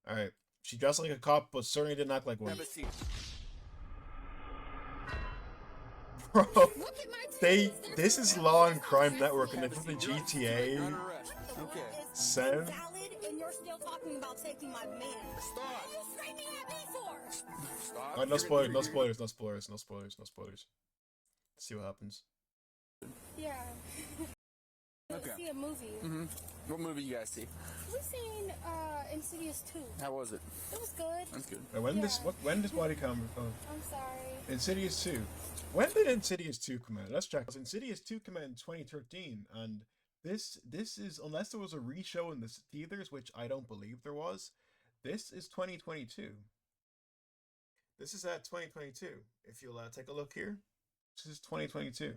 All right. She dressed like a cop, but certainly didn't act like one. Have a seat. Bro, this is Law and Crime Network, and they put the GTA You're under arrest. Okay. sound. And you're still talking about taking my man. Stop. What are you screaming at me for? Stop. Alright, no spoilers, no spoilers, no spoilers, no spoilers, no spoilers. Let's see what happens. Yeah. Okay. See a movie. What movie you guys see? We seen Insidious 2. How was it? It was good. That's good. Now, when does bodycam? I'm sorry. Insidious 2. When did Insidious 2 come out? Let's check. Insidious 2 came out in 2013, and this is, unless there was a re-show in the theaters, which I don't believe there was, this is 2022. This is at 2022. If you'll take a look here, this is 2022.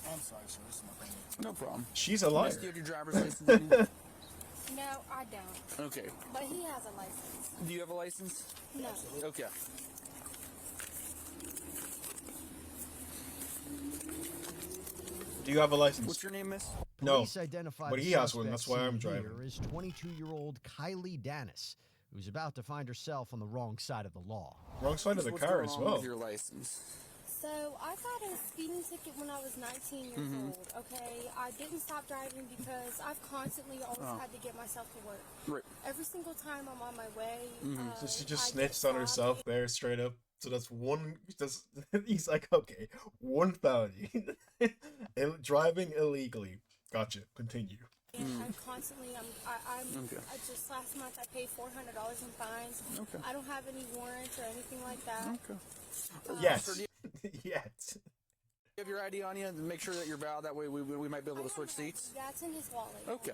I'm sorry, sir. This is my thing. No problem. She's a liar. Do you have your driver's license? No, I don't. Okay. But he has a license. Do you have a license? No. Okay. Do you have a license? What's your name, miss? No, Police identified but the he has one. That's suspect why I'm seen driving. here is 22-year-old Kylie Dennis, who's about to find herself on the wrong side of the law. Wrong side of the What's car going as on well. with your license? So I got a speeding ticket when I was 19 years old, okay? I didn't stop driving because I've constantly always had to get myself to work. Right. Every single time I'm on my way, So she just I get snitched on stopped. herself there straight up. So that's one. He's like, okay, one felony, driving illegally. Gotcha. Continue. And I'm constantly, Okay. I just last month I paid $400 in fines. Okay. I don't have any warrants or anything like that. Okay. Yes. Sir, do Yes. you have your ID on you? Make sure that you're valid. That way we might be able to switch seats. That's in his wallet. Okay.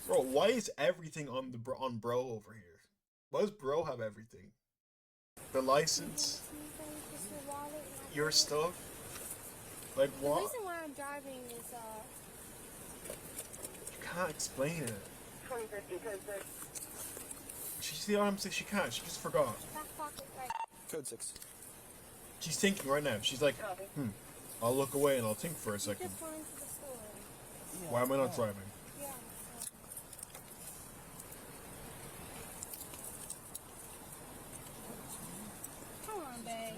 Bro, why is everything on on bro over here? Why does bro have everything? The license, Just your wallet and your stuff. Like The what? reason why I'm driving is, You can't explain it. She see what I'm saying? She can't. She just forgot. back pocket right. Code 6. She's thinking right now. She's like, I'll look away and I'll think for a second. Just going to the store. Why am I not driving? Yeah. Come on, babe.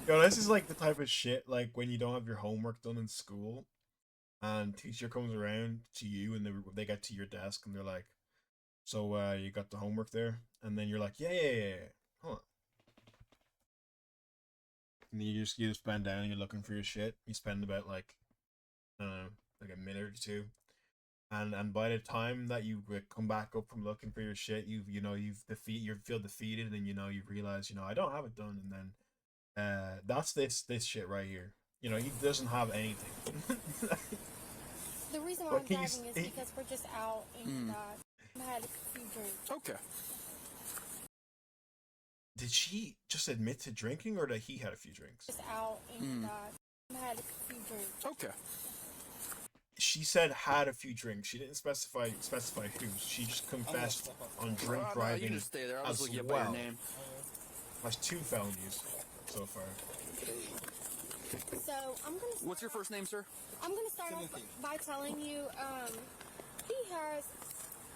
Yo, this is like the type of shit like when you don't have your homework done in school, and teacher comes around to you and they get to your desk and they're like, "So you got the homework there?" And then you're like, "Yeah. Hold on." And then you just bend down and you're looking for your shit. You spend about like, I don't know, like a minute or two, and by the time that you come back up from looking for your shit, you feel defeated, and you realize I don't have it done, and then. That's this shit right here. He doesn't have anything. The reason why But I'm driving he's- is he- because we're just out and I had a few drinks. Okay. Did she just admit to drinking, or that he had a few drinks? Just out and I had a few drinks. Okay. She said had a few drinks. She didn't specify who. She just confessed on drink You driving just stay there. I'll as just look you up by well. your name. Has 2 felonies so far. So I'm gonna. What's your first name, sir? I'm gonna start off by telling you, he has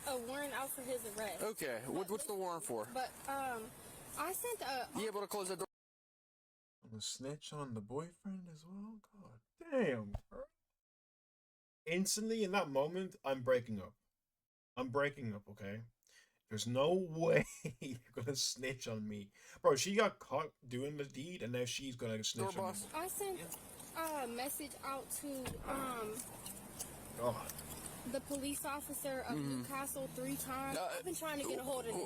a warrant out for his arrest. Okay. What's the warrant for? But I sent a. You able to close that door? I'm a snitch on the boyfriend as well. God damn. Bro. Instantly in that moment, I'm breaking up. I'm breaking up. Okay. There's no way you're gonna snitch on me, bro. She got caught doing the deed, and now she's gonna snitch Door on me. boss. I sent a message out to God. the police officer of Newcastle 3 times. I've been trying to get a hold of him.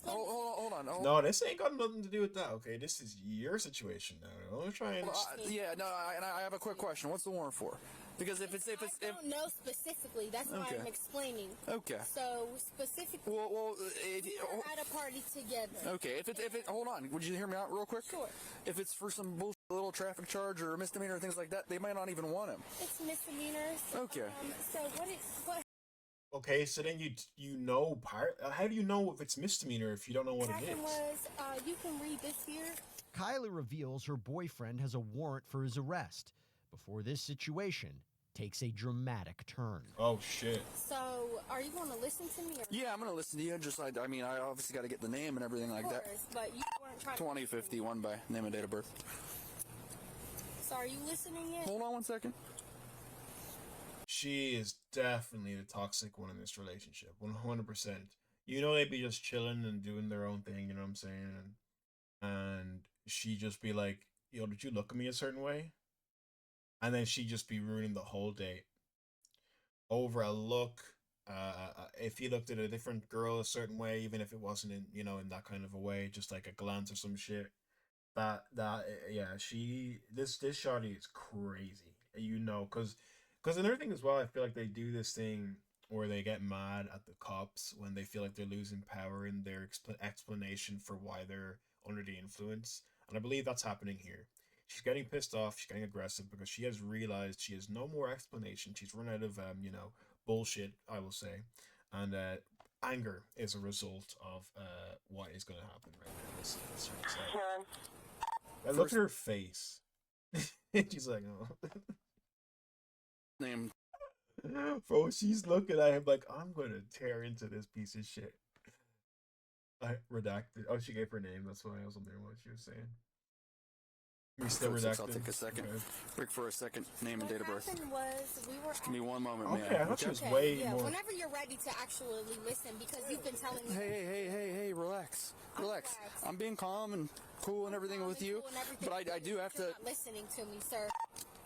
Hold on. No, this ain't got nothing to do with that. Okay, this is your situation now. Don't try and. Yeah, no, and I have a quick question. What's the warrant for? Because if I don't know specifically. That's why Okay. I'm explaining. okay. So specifically, Well, we're at a party together. okay. If it, hold on. Would you hear me out real quick? Sure. If it's for some bullshit little traffic charge or misdemeanor or things like that, they might not even want him. It's misdemeanors. Okay. So what Okay, so then you know part. How do you know if it's misdemeanor if you don't know what it happened is? was, you can read this here. Kylie reveals her boyfriend has a warrant for his arrest, before this situation takes a dramatic turn. Oh shit. So, are you going to listen to me? Or Yeah, I'm going to listen to you. Just like, I mean, I obviously got to get the name and everything like of that. course, but you weren't trying to. 2051 by name and date of birth. So, are you listening yet? Hold on one second. She is definitely the toxic one in this relationship. 100%. You know, they'd be just chilling and doing their own thing, you know what I'm saying? And she just be like, yo, did you look at me a certain way? And then she just be ruining the whole date over a look. If he looked at a different girl a certain way, even if it wasn't in, you know, in that kind of a way, just like a glance or some shit. Yeah, this shawty is crazy, you know, because another thing as well, I feel like they do this thing where they get mad at the cops when they feel like they're losing power in their explanation for why they're under the influence, and I believe that's happening here. She's getting pissed off, she's getting aggressive because she has realized she has no more explanation. She's run out of bullshit, I will say, and anger is a result of what is going to happen right now. Let's I look at her face. She's like, oh. Name. Bro, she's looking at him like, I'm going to tear into this piece of shit. I redacted. Oh, she gave her name. That's why I was wondering what she was saying. We still redacted. I'll take a second. Okay. Break for a second. Name and date of birth. What happened was we were. Just give me one moment, man. Okay, I thought she was Okay, way yeah, more. whenever you're ready to actually listen, because you've been telling me. Hey, relax. Relax. I'm being calm and cool and everything with you, Cool and everything, but I do have you're to. not listening to me, sir.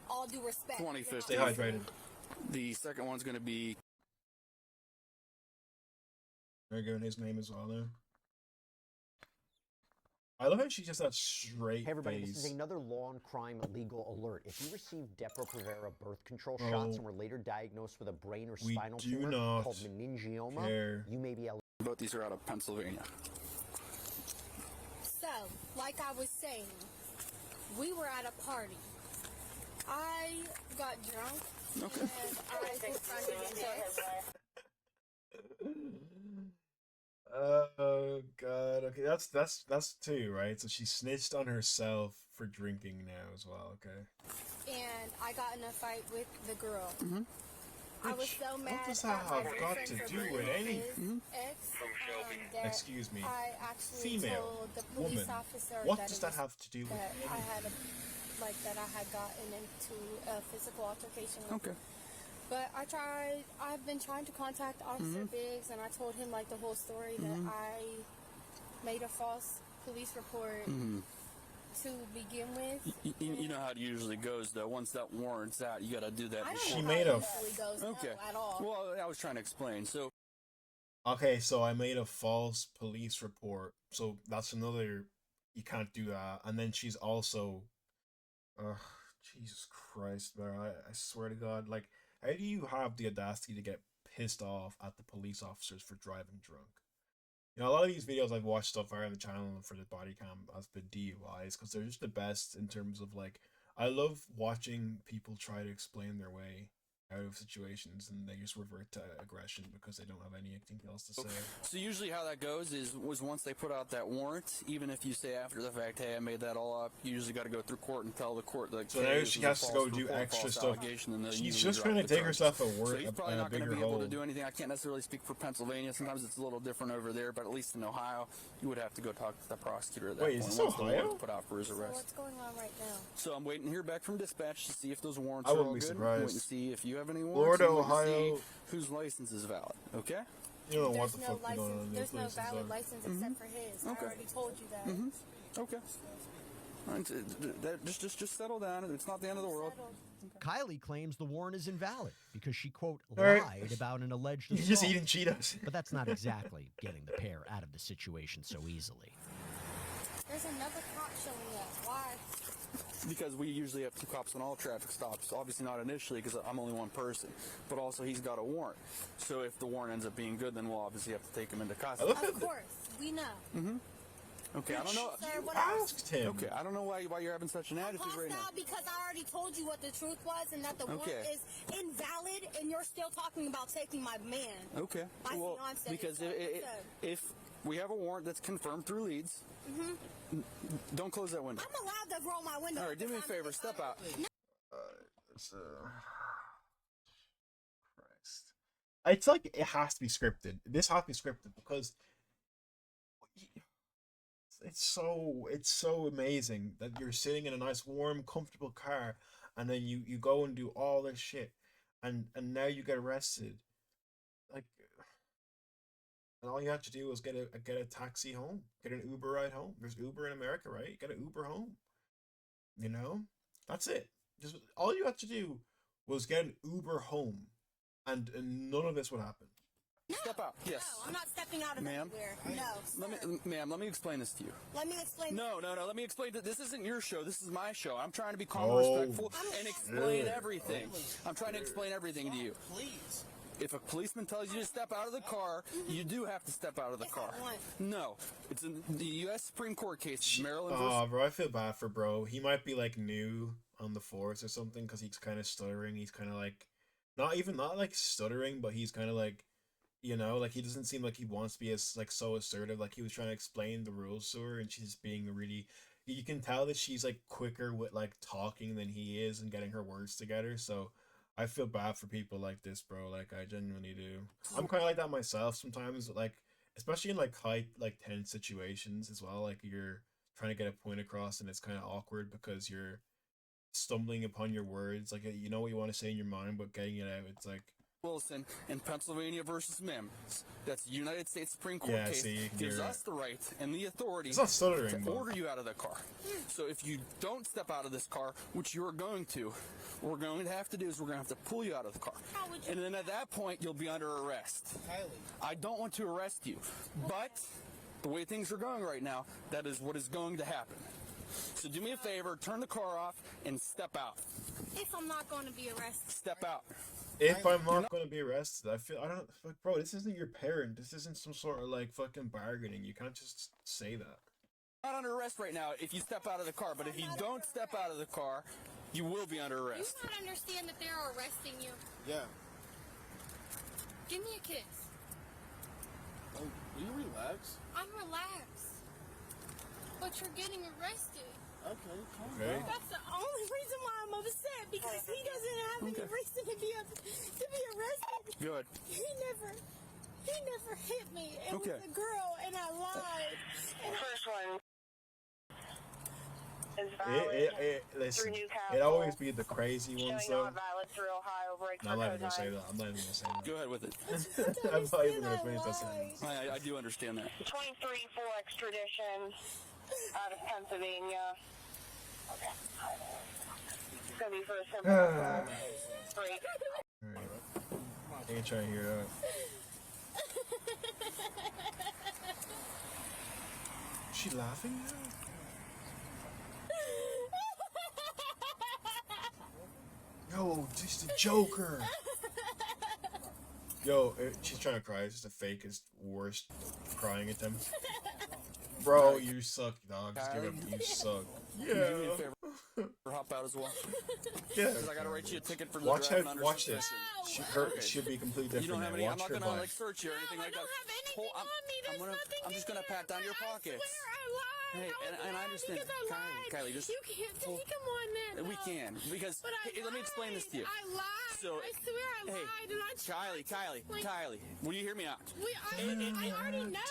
All due respect. 25th. Stay hydrated. The second one's going to be. They're giving his name as well now. I love how she just that straight Hey everybody, face. this is another law and crime legal alert. If you received Depo-Provera birth control shots and were later diagnosed with a brain or spinal do tumor not called meningioma, care. you may be eligible. Both these are out of Pennsylvania. So, like I was saying, we were at a party. I got drunk. Okay. And I confronted him. Oh god. Okay, that's two, right? So she snitched on herself for drinking now as well. Okay. And I got in a fight with the girl. I was Which- so mad. what does at that my have got boyfriend to for do bringing with his anything? Ex, that Excuse me. I actually Female. told the police Woman. officer What that does it that was- have to do with that I anything? had that I had gotten into a physical altercation with Okay. him. But I've been trying to contact Officer Biggs, and I told him like the whole story that I made a false police report to begin with. You know how it usually goes, though. Once that warrant's out, you got to do that. I don't She know made how a it usually goes, Okay. no, at all. Well, I was trying to explain. So, Okay, so I made a false police report. So that's another. You can't do that. And then she's also. Jesus Christ, bro! I swear to God, like, how do you have the audacity to get pissed off at the police officers for driving drunk? You know, a lot of these videos I've watched stuff are on the channel for the body cam as the DUIs because they're just the best in terms of like. I love watching people try to explain their way out of situations and they just revert to aggression because they don't have anything else to say. so usually how that goes was once they put out that warrant, even if you say after the fact, hey, I made that all up, you usually got to go through court and tell the court, like, So hey, now this she was a has to false go do report, extra false stuff. allegation, and then She's usually just drop trying to the dig charges. herself a So he's probably not going to bigger be able to hole. do anything. I can't necessarily speak for Pennsylvania. Sometimes it's a little different over there, but at least in Ohio, you would have to go talk to the prosecutor at that Wait, point. is this once the Ohio? warrant's put out for his So arrest. what's going on right now? So I'm waiting to hear back from dispatch to see if those warrants I are all wouldn't be good. I'm waiting to surprised. see if you have any Florida, warrants. I'm waiting to see Ohio. whose license is valid. Okay. You don't know what There's the no fuck going on license. in these There's no places. valid though. license except for his. Okay. I already told you that. Okay. Just settle down. It's not the end of the world. Settled. Kylie claims the warrant is invalid because she, quote, All right. lied about an alleged You're assault. just eating Cheetos. But that's not exactly getting the pair out of the situation so easily. There's another cop showing up. Why? Because we usually have two cops on all traffic stops. Obviously not initially because I'm only one person. But also he's got a warrant. So if the warrant ends up being good, then we'll obviously have to take him into I custody. look at Of course, we know. Okay, I don't know. Sir, what I else? asked him. Okay, I don't know why you're having such an attitude right now. Hostile because I already told you what the truth was and that the warrant Okay. is invalid, and you're still talking about taking my man. Okay. My Well, fiance, because so- if we have a warrant that's confirmed through leads, don't close that window. I'm allowed to roll my window. All right, do me a because I'm favor. Step out. Christ. It's like it has to be scripted. This has to be scripted because it's so amazing that you're sitting in a nice warm comfortable car and then you go and do all this shit and now you get arrested. Like, and all you have to do is get a taxi home, get an Uber ride home. There's Uber in America, right? Get an Uber home. You know, that's it. Just all you had to do was get an Uber home, and none of this would happen. Step out. Yes. No, I'm not stepping out of Ma'am? anywhere. No. Ma'am, let me explain this to you. Let me explain. No. Let me explain that this isn't your show. This is my show. I'm trying to be calm and Oh, respectful and explain shit. everything. I'm trying to explain everything to you. Please. If a policeman tells you to step out of the car, you do have to step out of the car. No. It's in the U.S. Supreme Court case, Maryland versus... Oh, bro, I feel bad for bro. He might be like new on the force or something because he's kind of stuttering. He's kind of like, not like stuttering, but he's kind of like, you know, like he doesn't seem like he wants to be as like so assertive. Like he was trying to explain the rules to her, and she's being really. You can tell that she's like quicker with like talking than he is and getting her words together. So I feel bad for people like this, bro. Like I genuinely do. I'm kind of like that myself sometimes. Like especially in like high like tense situations as well. Like you're trying to get a point across, and it's kind of awkward because you're stumbling upon your words. Like you know what you want to say in your mind, but getting it out, it's like. Wilson in Pennsylvania versus Mims. That's the United States Supreme Court Yeah, case. see, you can Gives hear us the right and the authority It's not stuttering, to but- order you out of the car. So if you don't step out of this car, which you are going to, what we're going to have to do is we're going to have to pull you out of the car. How would you- And then at that point, you'll be under arrest. Kylie. I don't want to arrest you, but the way things are going right now, that is what is going to happen. So do me a favor, turn the car off and step out. If I'm not going to be arrested. Step out. If I'm not going to be arrested, I don't, like, bro, this isn't your parent. This isn't some sort of, like, fucking bargaining. You can't just say that. Not under arrest right now if you step out of the car, but if you don't step out of the car, you will be under You arrest. not understand that they're arresting you. Yeah. Give me a kiss. Oh, will you relax? I'm relaxed. But you're getting arrested. Okay, calm Okay. down. That's the only reason why I'm upset, because he doesn't have any Okay. reason to be arrested. Good. He never hit me. It Okay. was a girl, and I lied. And First one is valid. Listen, Through it always be the crazy ones, showing though. not valid through Ohio break No, I'm not even for gonna say time. that. I'm not even gonna say that. Go ahead with it. I'm not even gonna finish that sentence. I do understand that. 23 for extradition out of Pennsylvania. Okay. It's gonna be for a simple break. Alright. I ain't trying to hear that. She laughing now? Yo, just a joker. Yo, she's trying to cry. It's just the fakest, worst crying attempt. Bro, you suck, dog. Just give up. You suck. Can you do me a favor? Hop out as well. Yeah. Because I gotta write you a ticket for the Watch driving how. under Watch this. suspicion. Her should be completely You different don't have now. any. I'm Watch not her gonna vibe. like search you or anything like I that. don't have anything Hold- on me. There's nothing I'm just gonna there. pat down your I pockets. swear I lied. Hey, and I understand. Because I lied. Kylie, just You can't hold- take him on that. We though. can because But I hey, let me explain this to you. I lied. So, I swear I hey, lied. And I Kylie, will you hear me out? I already know.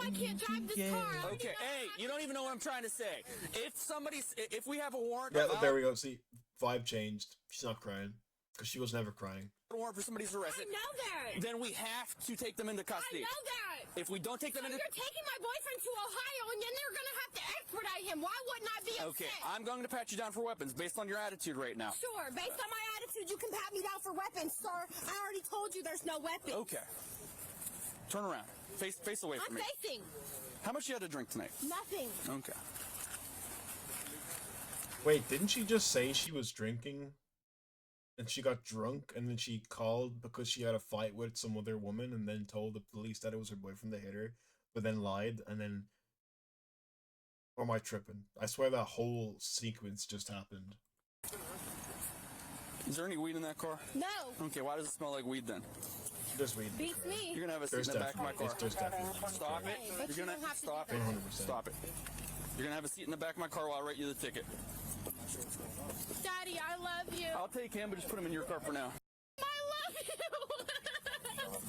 I can't drive this car. I already Okay, know hey, I you don't even know what I'm trying to say. If we have a warrant, Yeah, there we go. See, vibe changed. She's not crying because she was never crying. a warrant for somebody's I arrested, know that. then we have to take them into I custody. know that. If we don't take them So into you're taking my boyfriend to Ohio, and then they're gonna have to extradite him. Why wouldn't I be upset? okay, I'm going to pat you down for weapons based on your attitude right now. Sure, based on my attitude, you can pat me down for weapons, sir. I already told you there's no weapons. Okay, turn around, face away from I'm me. facing. How much you had to drink tonight? Nothing. Okay. Wait, didn't she just say she was drinking? And she got drunk, and then she called because she had a fight with some other woman, and then told the police that it was her boyfriend that hit her, but then lied, and then... Or am I tripping? I swear that whole sequence just happened. Is there any weed in that car? No. Okay, why does it smell like weed then? There's weed. Beats me. You're gonna have a seat There's in the back of my definitely, car. there's definitely. Stop it. But You're you gonna don't have to stop do it. that. 100%. Stop it. You're gonna have a seat in the back of my car while I write you the ticket. Daddy, I love you. I'll take him, but just put him in your car for now. I love you.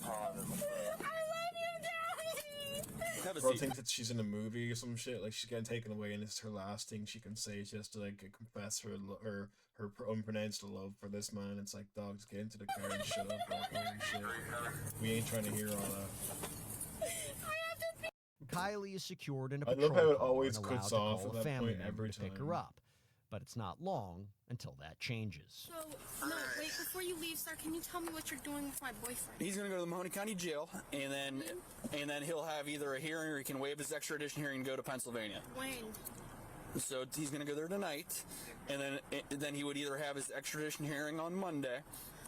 I love you, Daddy. Have a Bro seat. thinks that she's in a movie or some shit. Like she's getting taken away, and it's her last thing she can say. She has to like confess her unpronounced love for this man. It's like, dog, just get into the car and shut up. Like, holy shit. We ain't trying to hear all that. Kylie is secured in a I patrol love how it car always and allowed cuts to off call at a that family point member every to pick time. her up. But it's not long until that changes. So, no, wait, before you leave, sir, can you tell me what you're doing with my boyfriend? He's gonna go to the Mahoney County Jail, and then he'll have either a hearing or he can waive his extradition hearing and go to Pennsylvania. When? So he's gonna go there tonight, and then he would either have his extradition hearing on Monday,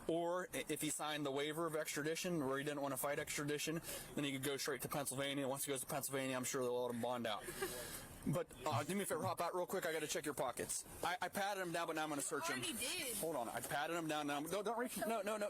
or if he signed the waiver of extradition where he didn't want to fight extradition, then he could go straight to Pennsylvania. Once he goes to Pennsylvania, I'm sure they'll let him bond out. But do me a favor, hop out real quick. I got to check your pockets. I patted him down, but now I'm going to search him. Already did. Hold on, I patted him down. Now, don't reach. No, don't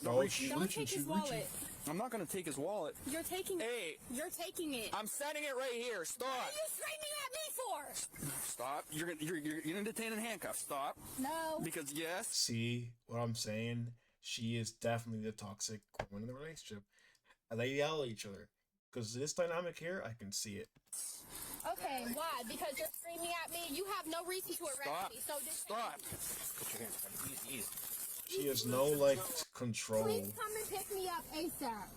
Oh, reach. she's Don't reaching, take his she's reaching. wallet. I'm not going to take his wallet. You're taking Hey, You're taking it. I'm setting it right here. Stop. What are you screaming at me for? Stop. You're gonna detain in handcuffs. Stop. No. Because yes. See what I'm saying? She is definitely the toxic woman in the relationship. And they yell at each other. Because this dynamic here, I can see it. Okay, why? Because you're screaming at me? You have no reason to arrest Stop. me. So just Stop. She has no, like, control. please come and pick me up ASAP.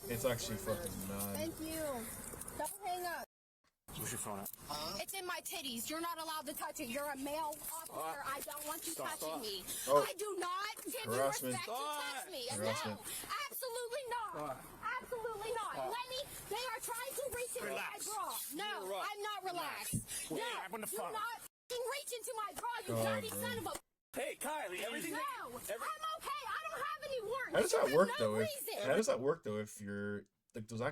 It's actually fucking mad. Thank you. Don't hang up. Where's your phone at? It's in my titties. You're not allowed to touch it. You're a male officer. I don't want you Stop, touching stop. me. Oh. I do not give Harassment. you respect to touch me. Harassment. No, absolutely not. Absolutely not. Lenny, they are trying to reach into my bra. No, You're right. I'm not relaxed. No, do not f***ing reach into my bra, you dirty bro. son of a... Hey, Kylie, everything. No, I'm okay. I don't have any warrants. How does that There's work no though? reason. How does that work though? If you're like, does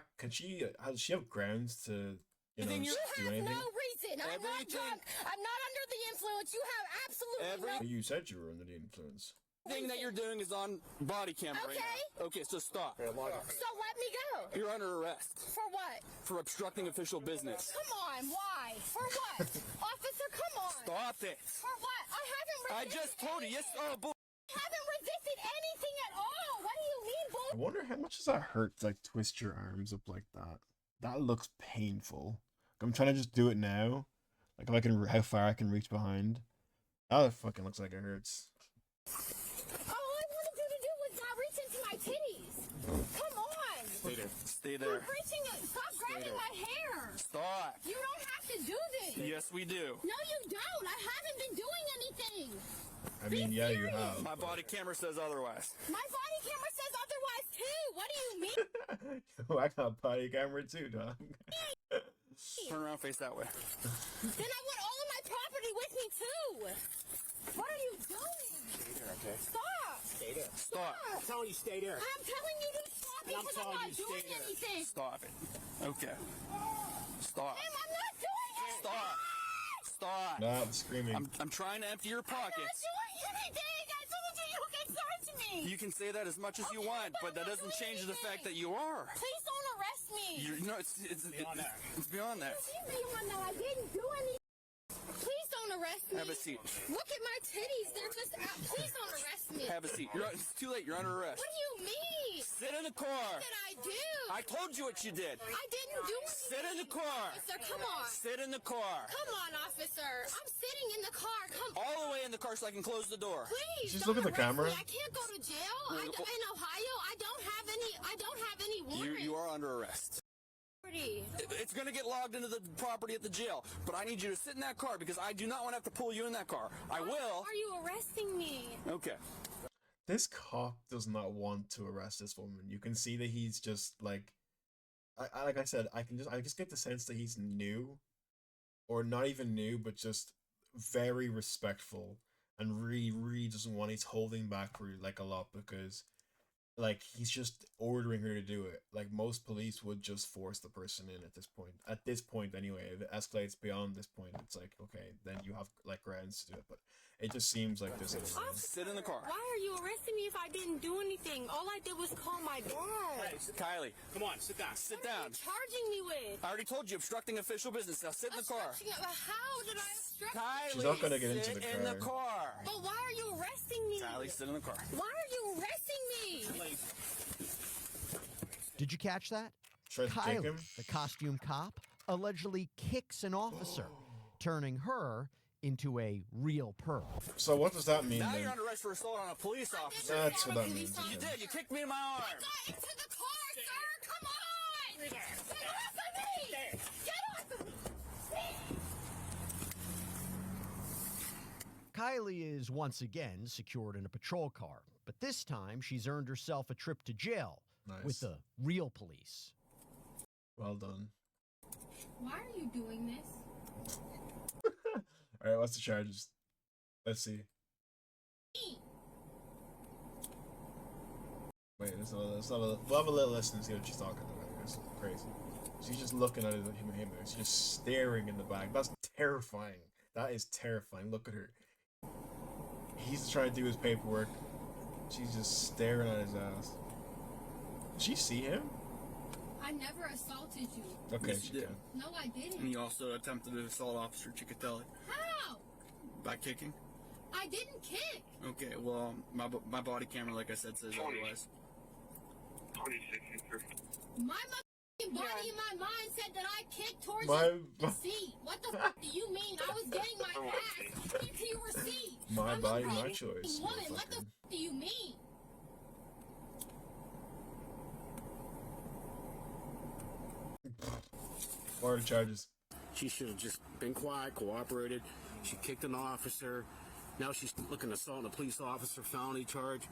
she have grounds to You do have anything? no reason. I'm not Everything- drunk. I'm not under the influence. You have absolutely no... You said you were under the influence. Everything that you're doing is on body cam right Okay. now. Okay, so stop. So let me go. You're under arrest For what? for obstructing official business. Come on, why? For what? Officer, come on. Stop it. For what? I I haven't just told you. Yes. Oh, bull. I haven't resisted anything at all. What do you mean, I bull? wonder how much does that hurt to like twist your arms up like that. That looks painful. I'm trying to just do it now. Like if I can, how far I can reach behind. That fucking looks like it hurts. All I wanted you to do was not reach into my titties. Come on. Stay You're there. reaching it. Stop grabbing my hair. Stop. You don't have to do this. Yes, we do. No, you don't. I haven't been doing anything. I mean, yeah, you have. My body camera says otherwise. My body camera says otherwise too. What do you mean? I got a body camera too, dog. Turn around, face that way. Then I want all of my property with me too. What are you doing? Stay there, okay? Stop. Stay there. Stop. I'm telling you, stay there. I'm telling you to stop And I'm because I'm telling not you, stay doing there. anything. Stop it. Okay. Stop. Ma'am, I'm not doing anything. Stop. Stop. Nah, I'm screaming. I'm trying to empty your I'm not pockets. doing anything. I told you you can search me. You can say that as much as you Okay, want, but but that I'm not doesn't doing change the fact that anything. you are. Please don't arrest me. It's Beyond that. It's beyond that. What do you mean beyond that? I didn't do anything. Please don't arrest me. Have a seat. Look at my titties. They're just out. Please don't arrest me. Have a seat. It's too late. You're under arrest. What do you mean? Sit in the car. What did I do? I told you what you did. I didn't do anything. Sit in the car. Officer, come on. Sit in the car. Come on, officer. I'm sitting in the car. Come on. All the way in the car so I can close the door. Please, Just don't look at the arrest camera. me. I can't go to jail. In Ohio, I don't have any warrants. You are under arrest. It's going to get logged into the property at the jail, but I need you to sit in that car because I do not want to have to pull you in that car. I will. Are you arresting me? Okay. This cop does not want to arrest this woman. You can see that he's just like, like I said, I just get the sense that he's new, or not even new, but just very respectful, and really doesn't want. He's holding back like a lot because, like, he's just ordering her to do it. Like most police would just force the person in at this point. At this point, anyway, if it escalates beyond this point, it's like, okay, then you have like grounds to do it. But It just seems like this is. Sit in the car. Why are you arresting me if I didn't do anything? All I did was call my dad. Kylie, Come on, sit down. sit What are down. you charging me with? I already told you, obstructing official business. Now sit in the car. How did I obstruct? Kylie, She's not gonna get into sit the in the car. car. But why are you arresting me? Kylie, sit in the car. Why are you arresting me? Did you catch that? Tries to kick Kylie, him. the costume cop, allegedly kicks an officer, turning her into a real perp. So what does that mean Now then? you're under arrest for assault on a police officer. That's what that means. You did. You kicked me in my arm. Get into the car, sir! Come on! Get off of me! Get off of me! Kylie is once again secured in a patrol car, but this time she's earned herself a trip to jail with Nice. the real police. Well done. Why are you doing this? All right, what's the charges? Let's see. Wait, we'll have a little listen and see what she's talking about. It's crazy. She's just looking at him. She's just staring in the back. That's terrifying. That is terrifying. Look at her. He's trying to do his paperwork. She's just staring at his ass. Did she see him? I never assaulted you. Okay, Yes, she you did. can. No, I And didn't. he also attempted to assault Officer Ciccatelli How? by kicking. I didn't kick. Okay, well, my body camera, like I said, says otherwise. 26 inches. My motherfucking body and my mind said that I kicked towards My- the seat. What the fuck do you mean? I was getting my ass into your seat. My I'm a body, my grown choice. Woman, what the motherfucker. fuck do you mean? What are the charges? She should have just been quiet, cooperated. She kicked an officer. Now she's looking to assault a police officer, felony charge.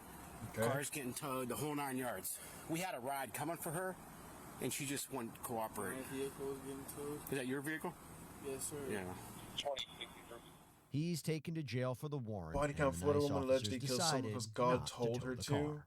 Okay. Car's getting towed, the whole 9 yards. We had a ride coming for her, and she just wouldn't cooperate. My vehicle is getting towed. Is that your vehicle? Yes, sir. Yeah. 26 inches. He's taken to jail for the warrant. Body and cam the Florida nice woman officers allegedly killed someone decided because God not told tow her the to. car.